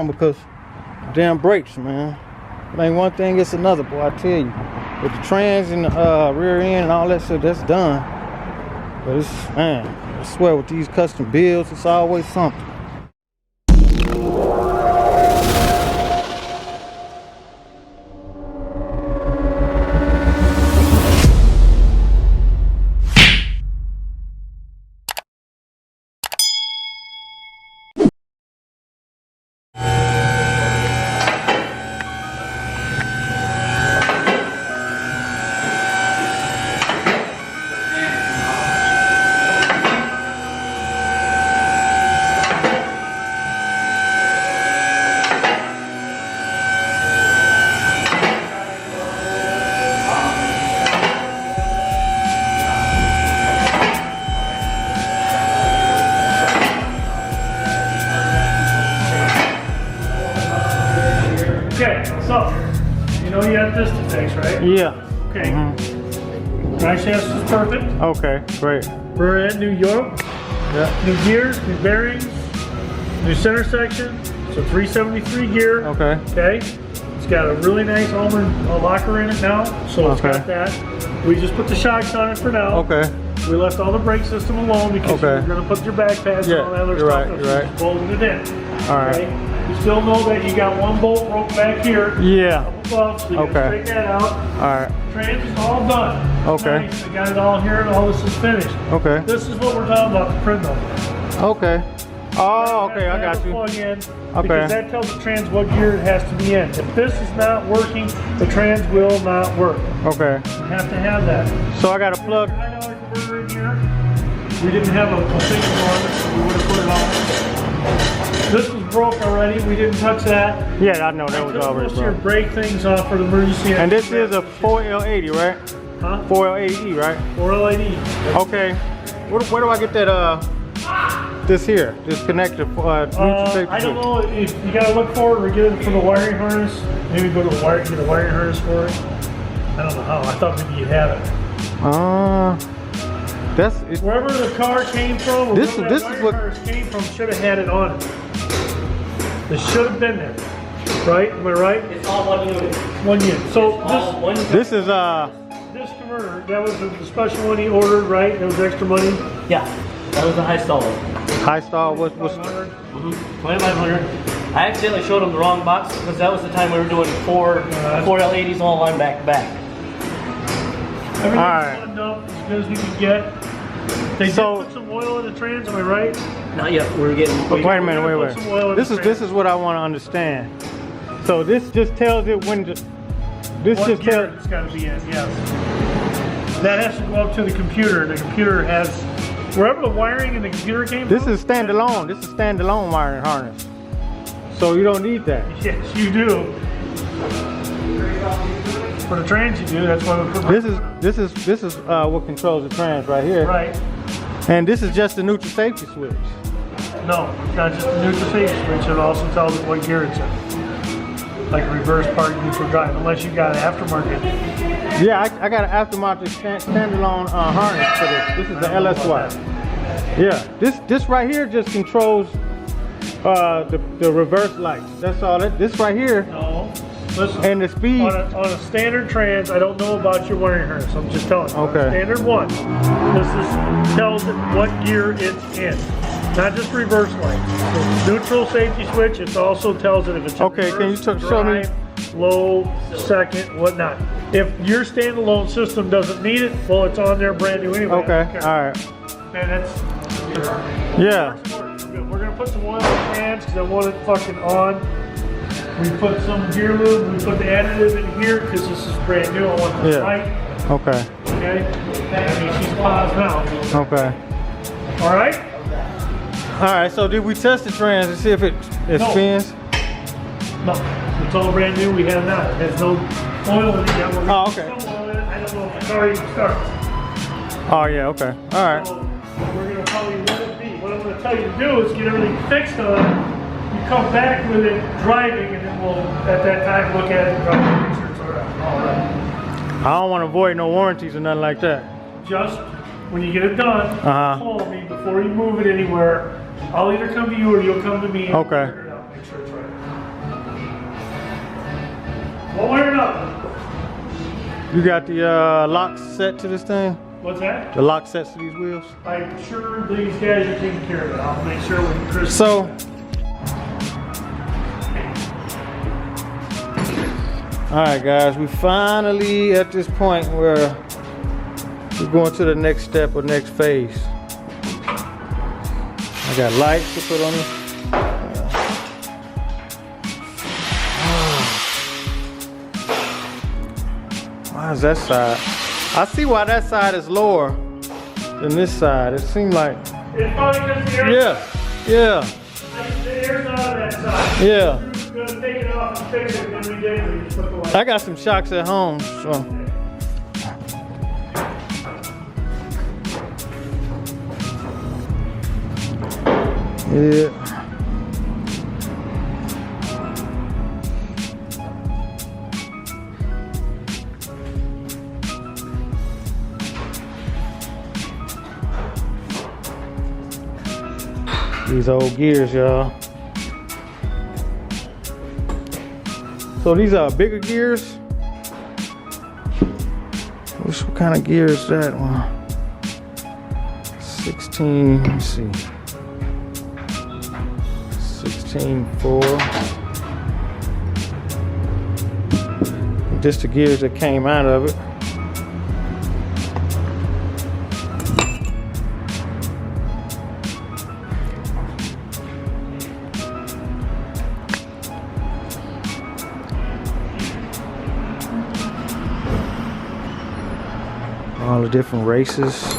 on because damn brakes, man. It ain't one thing, it's another, boy, I tell you. With the trans and the rear end and all that shit, that's done. But it's, man, I swear with these custom builds, it's always something. Okay, so, you know you have this to fix, right? Yeah. Okay. Drive shaft is perfect. Okay, great. Rear end, new yoke. Yeah. New gears, new bearings, new center section. So 373 gear. Okay. Okay. It's got a really nice almond locker in it now. So it's got that. We just put the shocks on it for now. Okay. We left all the brake system alone because you're going to put your back pads and all that other stuff. You're right. Bolted it in. All right. Okay? You still know that you got one bolt broke back here. Yeah. Up above, so you gotta straighten that out. All right. Trans is all done. Okay. Nice. We got it all here and all this is finished. Okay. This is what we're talking about, the print number. Okay. Oh, okay, I got you. Plug in, Okay. because that tells the trans what gear it has to be in. If this is not working, the trans will not work. Okay. You have to have that. So I got to plug. $9 converter in here. We didn't have a thing on it, so we would have put it on. This was broke already. We didn't touch that. Yeah, I know that was already most of your broke. brake things off for the emergency. And this is a 4L80, right? Huh? 4L80E, right? 4L80. Okay. Where do I get that? This here, this connector. I don't know if you gotta look for it or get it for the wiring harness. Maybe go to the wire, get a wiring harness for it. I don't know how. I thought maybe you had it. That's wherever the car came from. Or this wherever is that what harness came from. Should have had it on it. It should have been there, right? Am I right? It's all one unit. One unit. So this is this converter. That was the special one he ordered, right? That was extra money. Yeah, that was the high stall one. high stall was 2500. I accidentally showed him the wrong box because that was the time we were doing four L80s all on back to back. Everything's lined up as good as we could get. They did put some oil in the trans, am I right? Not yet. We're getting. Wait a minute, wait. This is what I want to understand. So this just tells it when to. This what just gear tells. it's got to be in. Yes. That has to go up to the computer. The computer has wherever the wiring in the computer came This from. is standalone. This is standalone wiring harness. So you don't need that. Yes, you do. For the trans, you do. That's why we put. This is what controls the trans right here. Right. And this is just the neutral safety switch. No, it's not just the neutral safety switch. It also tells it what gear it's in. Like a reverse park neutral drive, unless you got an aftermarket. Yeah, I got an aftermarket standalone harness for this. This is the LSY. Yeah, this right here just controls the reverse lights. That's all. This right here. No. Listen, and the speed. On a standard trans, I don't know about your wiring harness. I'm just telling you. Okay. Standard one. This tells it what gear it's in. Not just reverse lights. So neutral safety switch, it also tells it if it's okay, reverse, can you show me? Low, second, whatnot. If your standalone system doesn't need it, well, it's on there brand new anyway. Okay, all right. And that's, yeah. We're going to put some oil in the trans because I want it fucking on. We put some gear lube, we put the additive in here because this is brand new. I want this right. Okay. Okay? I mean, she's paused now. Okay. All right? All right, so did we test the trans to see if it spins? No, it's all brand new. We have not. There's no oil in it yet. We're oh, okay. Some oil in it. I don't know if the car even starts. Oh, yeah, okay. All right. So we're going to probably let it be. What I'm going to tell you to do is get everything fixed on it. You come back with it driving, and then we'll, at that time, look at it and probably make sure it's all right. I don't want to avoid no warranties or nothing like that. Just when you get it done, call me before you move it anywhere. I'll either come to you or you'll come to me. And okay. we'll figure it out. Make sure it's right. One way or another. You got the lock set to this thing? What's that? The lock sets to these wheels? I'm sure these guys are taking care of it. I'll make sure when Chris. So, all right, guys, we finally at this point where we're going to the next step or next phase. I got lights to put on this. Why is that side? I see why that side is lower than this side. It seemed like. It's probably because the air. Yeah. The air's out of that side. Yeah. We're gonna take it off and fix it when we get it. We just put the light. I got some shocks at home, so. Yeah. These old gears, y'all. So these are bigger gears. What kind of gear is that one? 16, let me see. 16.4. Just the gears that came out of it. All the different races.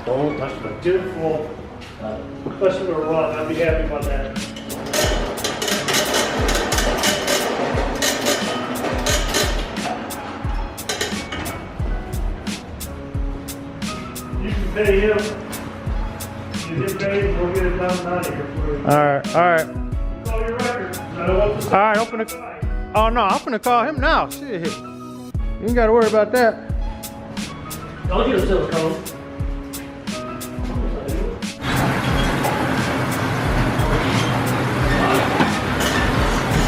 Don't touch them. Well, especially when we're run, I'd be happy about that. You can pay him. You get paid, we'll get it done out of here. All right. Call your record. I don't want to. All right, open the. Oh no, I'm gonna call him now. Shit, you ain't gotta worry about that. I'll get a silicone.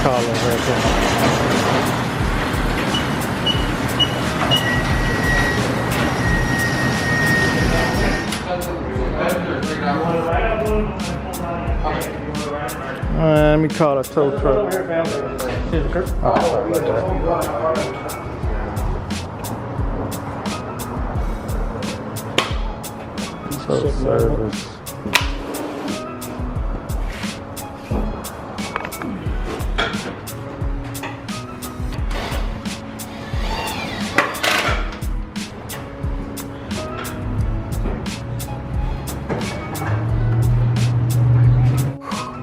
Call him right there. Let me call a tow truck. Tow service.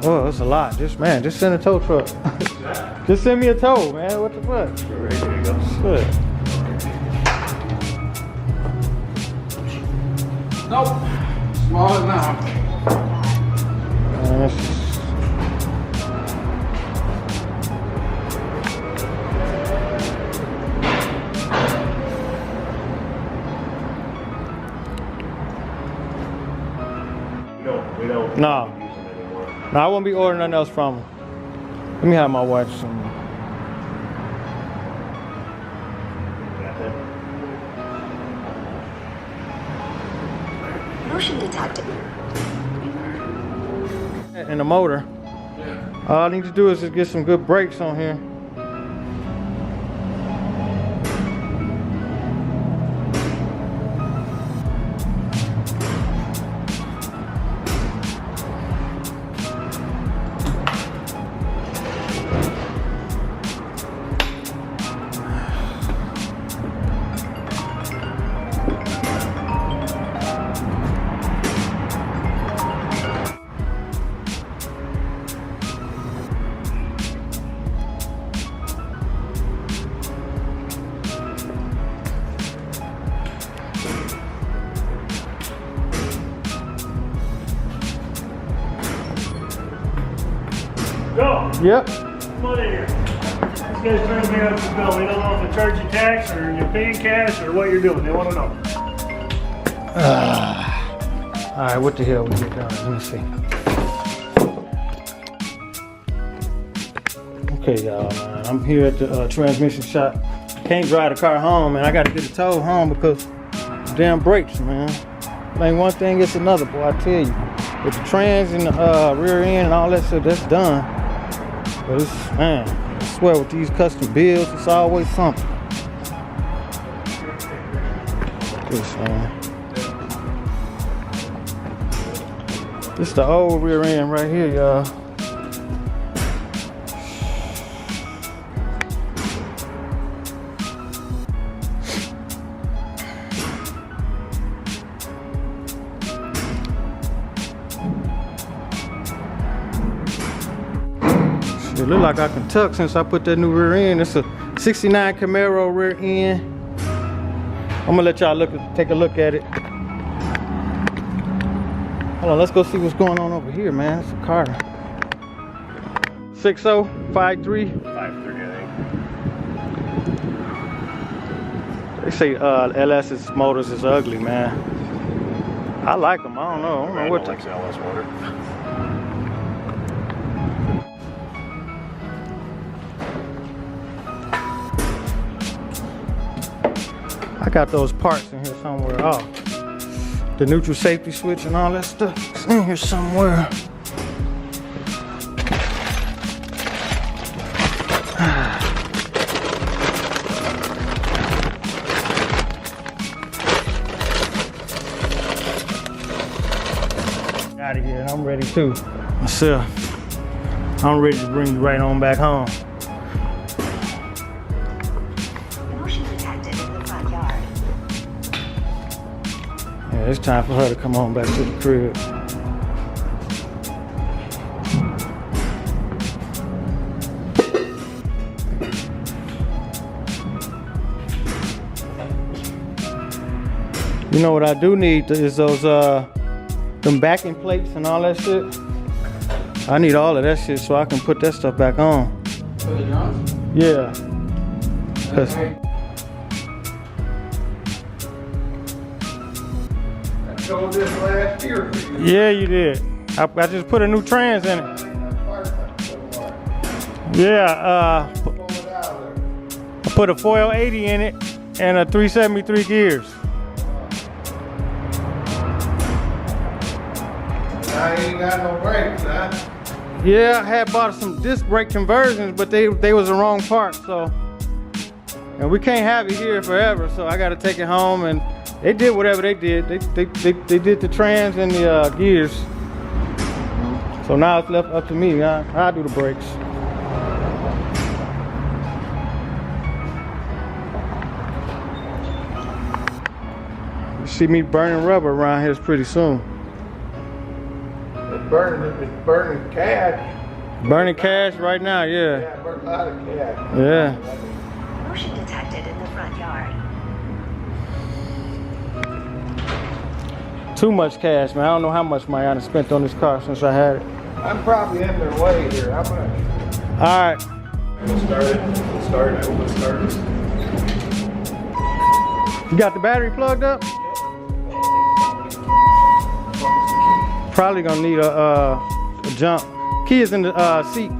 Oh, that's a lot. Just send a tow truck. Just send me a tow, man. What the fuck? Ready to go. Shit. Nope. Small enough. Man, that's just... We don't. No. use them anymore. No, I won't be ordering nothing else from him. Let me have my wife some. Got that? Motion detected. And the motor. All I need to do is just get some good brakes on here. Yep. Put it here. These guys trying to figure out the bill. They don't know if they charge you tax or you're paying cash or what you're doing. They want to know. All right, what the hell we get done? Let me see. Okay, y'all, man. I'm here at the transmission shop. Can't drive the car home, man. I got to get it towed home because damn brakes, man. It ain't one thing, it's another, boy. I tell you, with the trans and the rear end and all that stuff, that's done. But it's, man, I swear with these custom builds, it's always something. This, man. This the old rear end right here, y'all. It look like I can tuck since I put that new rear end. It's a 69 Camaro rear end. I'm gonna let y'all take a look at it. Hold on, let's go see what's going on over here, man. It's a car. 6053. 530, I think. They say LS's motors is ugly, man. I like them. I don't know what. Likes the LS motor. I got those parts in here somewhere. Oh, the neutral safety switch and all that stuff. It's in here somewhere. Out of here, and I'm ready too. Myself, I'm ready to bring you right on back home. Yeah, it's time for her to come on back to the crib. You know what I do need is those them backing plates and all that shit. I need all of that shit so I can put that stuff back on. For the drums? Yeah. 'Cause I told this last year for you. yeah, you did. I just put a new trans in it. Yeah, I put a 4L80 in it and a 373 gears. I ain't got no brakes, huh? Yeah, I had bought some disc brake conversions, but they was the wrong part, so. And we can't have it here forever, so I gotta take it home, and they did whatever they did. They did the trans and the gears. So now it's left up to me. I'll do the brakes. You see me burning rubber around here pretty soon. It's burning cash. Burning cash right now, yeah. Yeah, it burns a lot of cash. Yeah. Motion detected in the front yard. Too much cash, man. I don't know how much money I done spent on this car since I had it. I'm probably in their way here. How much? All right. We'll start it. We'll start it. I hope it starts. You got the battery plugged up? Probably gonna need a jump. Key is in the seat.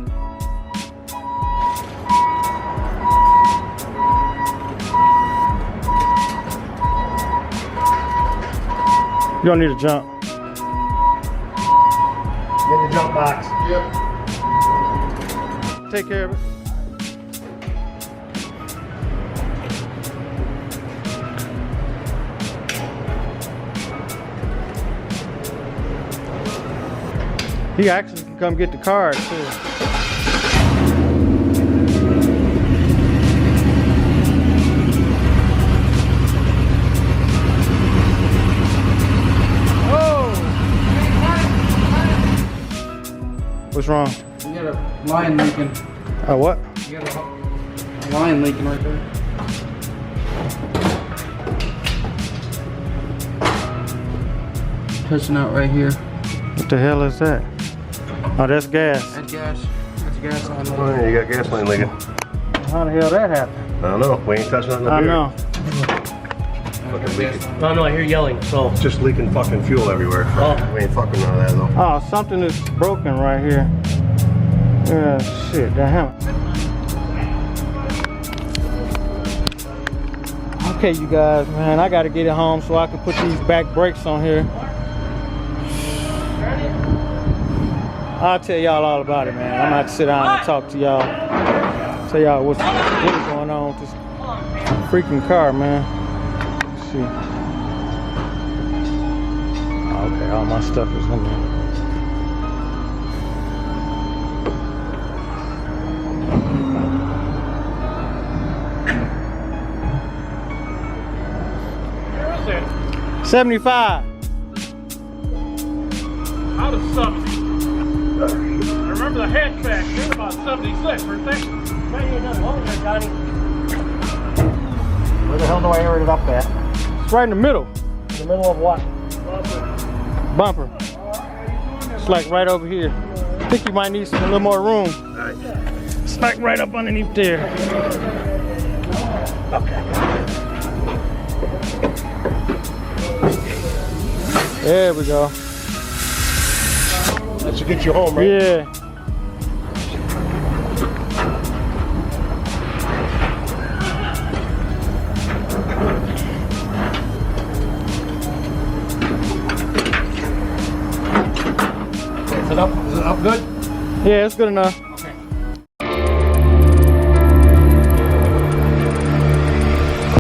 You don't need a jump. Get the jump box. Yep. Take care of it. He actually can come get the card too. What's wrong? You got a line leaking. Oh, what? You got a line leaking right there. Pushing out right here. What the hell is that? Oh, that's gas. That gas. That's the gas line. Oh, yeah, you got gas line leaking. How the hell that happened? I don't know. We ain't touching nothing up I here. know. Fucking leaking. No, I hear yelling, so. Just leaking fucking fuel everywhere. Oh. We ain't fucking none of that though. Oh, something is broken right here. Yeah, shit, that happened. Okay, you guys, man, I gotta get it home so I can put these back brakes on here. I'll tell y'all all about it, man. I'm gonna have to sit down and talk to y'all. Tell y'all what's really going on with this freaking car, man. Let's see. Okay, all my stuff is in there. Where is it? 75. Out of 70. I remember the hatchback here about 76, weren't they? Where the hell do I air it up at? It's right in the middle. In the middle of what? Bumper. It's like right over here. I think you might need a little more room. It's like right up underneath there. There we go. That should get you home, right? Yeah. Is it up? Is it up good? Yeah, it's good enough.